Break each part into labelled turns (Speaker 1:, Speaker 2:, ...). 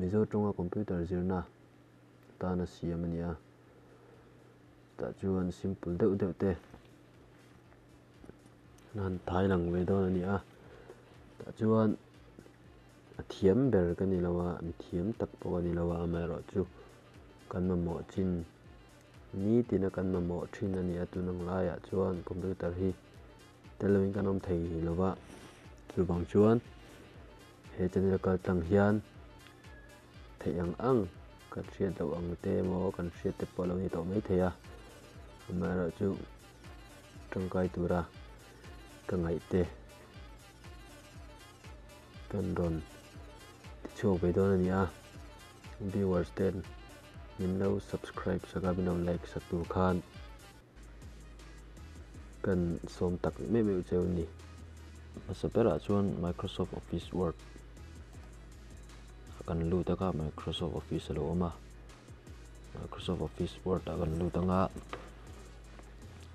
Speaker 1: mizo chunga computer zirna ta na siam ania ta chuan simple deuh te nan thai lang ve don ania ta chuan a thiam ber ka ni lawa mi thiam tak po ni lawa ma ro chu kan ma mo chin ni tina kan ma mo thin ani atu nang la ya chuan computer hi television kan om thei lawa chu bang chuan he channel kal tang hian thei ang kan hriat lo ang te mo kan hriat te polo ni to mai theya ma ro chu tangkai tura ka ngai te kan ron cho ve don ania viewers ten nim lo subscribe saka binom like satu khan kan som tak me cheu ni masapera chuan Microsoft Office Word kan lu taka Microsoft Office lo ma Microsoft Office Word kan lu tanga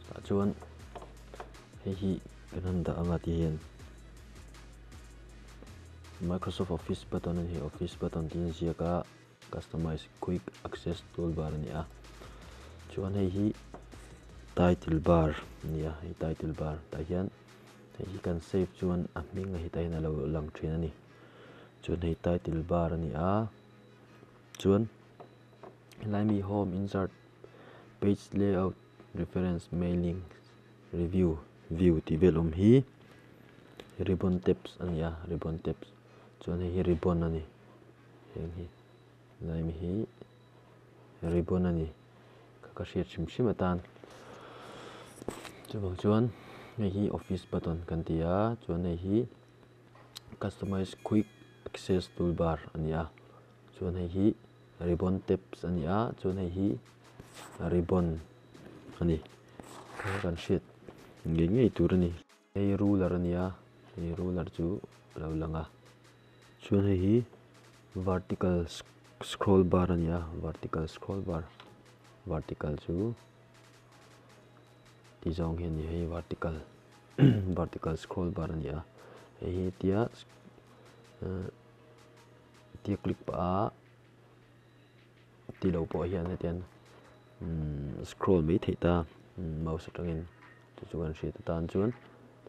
Speaker 1: ta chuan hi kan handa anga ti hian Microsoft Office button hi Office button tin ziaka customize quick access toolbar ania chuan hi title bar nia hi title bar ta hian hi kan save chuan a hming hi ta hin lo lang thin ani chuan hi title bar ania chuan helai mi home insert page layout reference mailing review view ti velom hi ribbon tabs ania ribbon tabs chuan hi ribbon ani hi lai mi hi ribbon ani ka hriat hrim atan chuan hi office button kan tia chuan hi customize quick access toolbar ania chuan hi ribbon tabs ania chuan hi ribbon ani kan hriat ngei tur ani hi ruler ania hi ruler chu lo langa chuan hi vertical scroll bar ania vertical scroll bar vertical chu ti zong hian ni hi vertical vertical scroll bar ania hi tia click pa ti lo po hian hetian scroll mai thei ta mouse atangin chu kan hriat tan chuan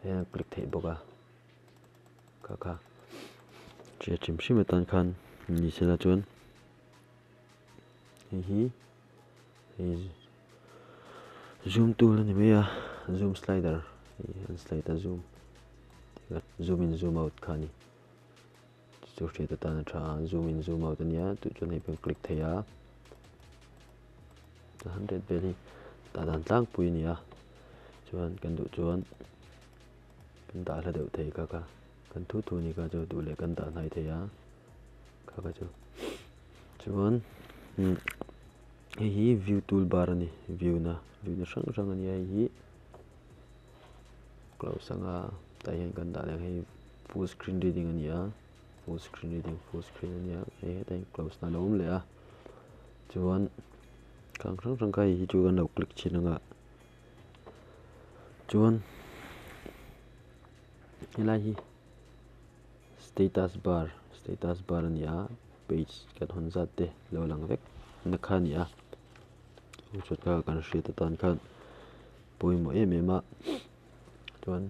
Speaker 1: hian click thei boka kha hriat hrim atan khan ni sela chuan hi zoom tool ani mai a zoom slider slider zoom in zoom out khani chu hriat atan tha zoom in zoom out ania tu chuan hi pen click theya 100 bel hi ta dan tlang pui nia chuan kan du chuan kan da hla deuh thei kha kan thu ni ka chu du le kan da nai theya kha chu chuan hi view toolbar ani view na sang ani hi close anga ta hian kan da le hi full screen reading ania full screen ania he ta close na lom le a chuan kang sang kai hi chu kan lo click chinanga chuan helai hi status bar ania page kan hon zat te lo lang vek na khania chu ka kan hriat atan khan poimo em a chuan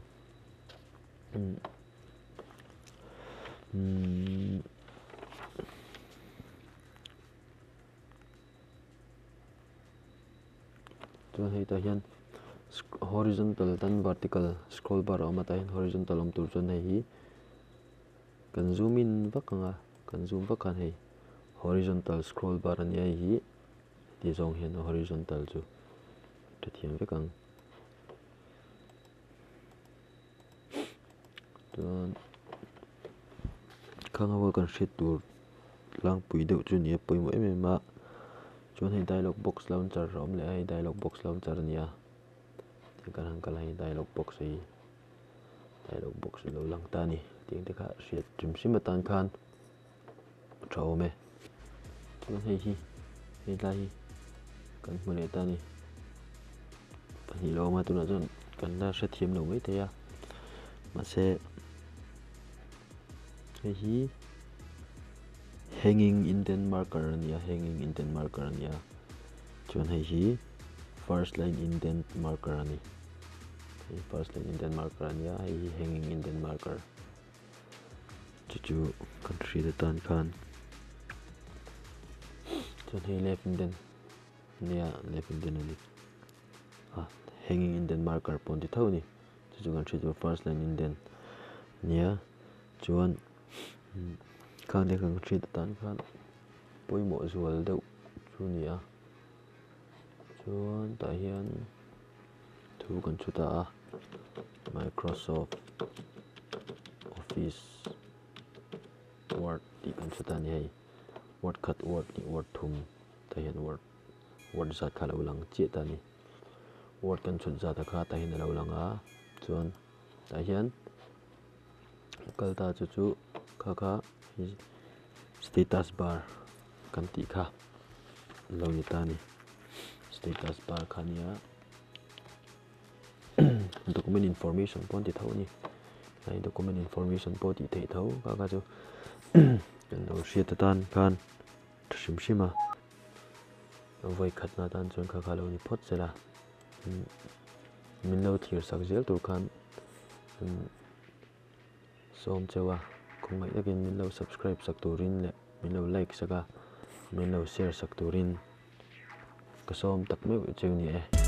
Speaker 1: chuan hei ta hian horizontal tan vertical scroll bar oma ta hian horizontal om tur chuan hi kan zoom in vakanga kan zoom vakan hei horizontal scroll bar ania hi ti zong hian horizontal chu thiam vekang chuan khanga wa kan hriat tur lang pui deuh chu ni poimo em a chuan hei dialog box launcher om le hei dialog box launcher ania ti kan hang kala hei dialog box lo lang ta ni ting te kha hriat hrim atan khan thawme chuan hei lai hi kan hmale ta ni hi lo ma tu na chuan kan la hre thiam lo mai te ya ma se hi hanging indent marker ania hanging indent marker ania chuan hei hi first line indent marker ani first line indent marker ania hei hi hanging indent marker chu country da tan khan chuan hei left indent nia left indent ani hanging indent marker pon ti thau ni chu country chu first line indent nia chuan khang de country da tan khan poimo zual deuh chu ni a chuan ta hian thu kan chuta a Microsoft Office Word ti kan chuta ni hei word cut word ni word thum ta hian word zat kha lo lang che ta ni word kan chut zat kha ta hian lo lang a chuan ta hian kalta chu kha status bar kan ti kha lo ni ta ni status bar khania document information pon ti thau ni ai document information po ti thei thau ka chu kan lo hriat ta tan khan thrim shima voi khatna tan chuan kha lo ni phot chela min lo thir sak zel tur khan som chewa khungai takin min lo subscribe sak turin le min lo like saka min lo share sak turin ka som tak me chu ni e